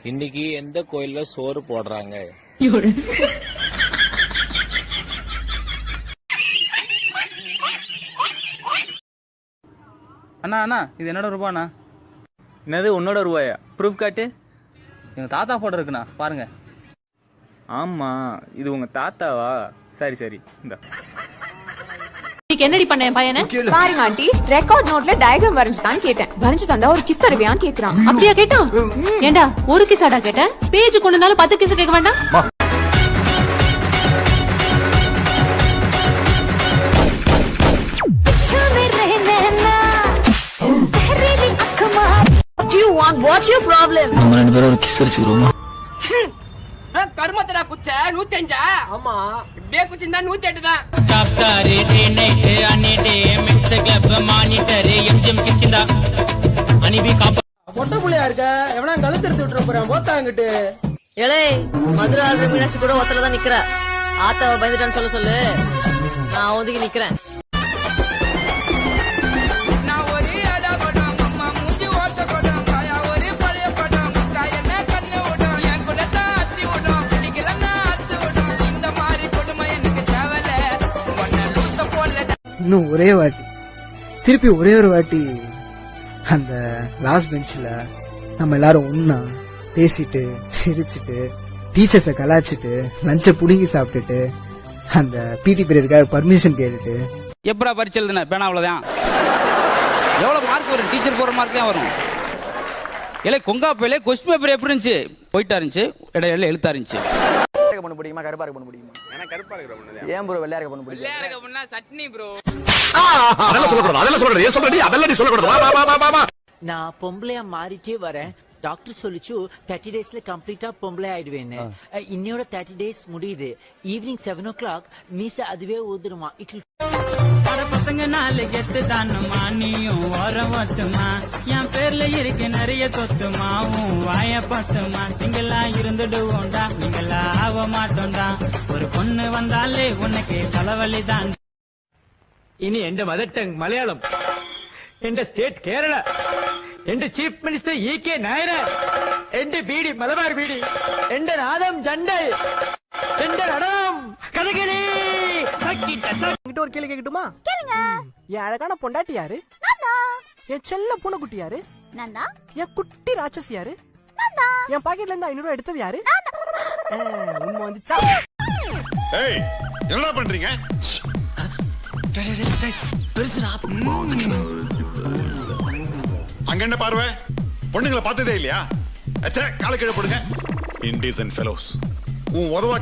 இன்னைக்கு எந்த கோயில்ல சோறு போடுறாங்க? அண்ணா அண்ணா இது என்னோட ரூபாண்ணா. என்னது உன்னோட ரூபாயா? ப்ரூஃப் காட்டு. எங்க தாத்தா போட்டோ இருக்குண்ணா, பாருங்க. ஆமா, இது உங்க தாத்தாவா? சரி சரி, இந்த என்னடி பண்ண பையனை பாருங்க ஆண்டி, ரெக்கார்ட் நோட்ல டயக்ராம் வரைஞ்சுதான் கேட்டேன். வரைஞ்சு தந்தா ஒரு கிஸ் தருவியான்னு கேக்குறான். அப்படியா கேட்டான்? ஏண்டா ஒரு கிசாடா கேட்டேன்? பேஜ் கொண்டாலும் 10 கிஸ் கேட்க வேண்டாம்? What's your problem? நம்ம ரெண்டு பேரும் ஒரு கிஸ் அடிச்சுக்கிறோமா? கர்மத்தடா குச்ச 105. ஆமா, இப்படியே குச்சிருந்தா 108 தான். சாப்டாரு டே நைட் அன்னே day mix club monitor MGM Kishkindha அனிபி காப்பா பொட்ட புள்ளையா இருக்க எவனா கழுத்து எடுத்து விட்டுற போறான். போத்தாங்கிட்டு ஏலே மதுரை ஆல்ரெடி மீனாட்சி கூட ஒருத்தர தான் நிக்கிற. ஆத்தாவை பயந்துட்டான்னு சொல்ல சொல்லு, நான் ஒதுக்கி நிக்கிறேன். இன்னும் ஒரே வாட்டி, திருப்பி ஒரே ஒரு வாட்டி அந்த லாஸ்ட் பெஞ்ச்ல நம்ம எல்லாரும் ஒன்னா பேசிட்டு சிரிச்சுட்டு டீச்சர்ஸ கலாச்சிட்டு லஞ்ச புடுங்கி சாப்பிட்டுட்டு அந்த பிடி பீரியடுக்காக பர்மிஷன் கேட்டுட்டு. எப்படா பரிச்சு எழுதுன பேனா அவ்வளவுதான். எவ்வளவு மார்க் வரும்? டீச்சர் போற மார்க் தான் வரும். இல்லை கொங்கா போயில கொஸ்டின் பேப்பர் எப்படி இருந்துச்சு? போயிட்டா இருந்துச்சு, இடையில எழுத்தா இருந்துச்சு. பண்ண முடியுமா? கருப்பா இருக்க பண்ண முடியுமா? எனக்கு கருப்பா இருக்க பண்ணு. ஏன் ப்ரோ வெள்ளையா இருக்க பண்ண முடியும்? வெள்ளையா இருக்க பண்ணா சட்னி ப்ரோ. அதெல்லாம் சொல்லக்கூடாது, அதெல்லாம் சொல்லக்கூடாது. ஏன் சொல்றடி? அதெல்லாம் நீ சொல்லக்கூடாது. வா வா வா வா. நான் பொம்பளையா மாறிட்டே வரேன். டாக்டர் சொல்லிச்சு 30 daysல கம்ப்ளீட்டா பொம்பளை ஆயிடுவேன்னு. இன்னையோட 30 days முடியுது. ஈவினிங் 7 o'clock மீச அதுவே ஊதுருமா. பசங்க நாலு கெத்து தானுமா, நீயும் ஓரம் ஒத்துமா. என் பேர்ல இருக்கு நிறைய சொத்துமா, வாய பத்துமா. சிங்களா இருந்துடுவோண்டா, நீங்களா ஆக மாட்டோண்டா. ஒரு பொண்ணு வந்தாலே உனக்கு தலைவலி தான். ഇനി എന്റെ മദർ ടങ് മലയാളം, എന്റെ സ്റ്റേറ്റ് കേരള, എന്റെ ചീഫ് മിനിസ്റ്റർ EK നായർ, എന്റെ ബീഡി മലബാർ ബീഡി, എന്റെ നാദം ജണ്ടൽ, എന്റെ നടനം കഥകളി. ஒரு கேள்வி கேட்கட்டுமா? கேளுங்க. என் அழகான பொண்டாட்டி யாரு? என் செல்ல பூனைக்குட்டி யாரு? என் குட்டி ராட்சசி யாரு? என் பாக்கெட்ல இருந்து 500 ரூபாய் எடுத்தது யாரு? உண்மை வந்துச்சா? ஏய், என்னடா பண்றீங்க? அங்க என்ன பார்வை? பொண்ணுங்களை பார்த்ததே இல்லையா? காலை கீழே போடுங்க. Indecent fellows. உன் உதவா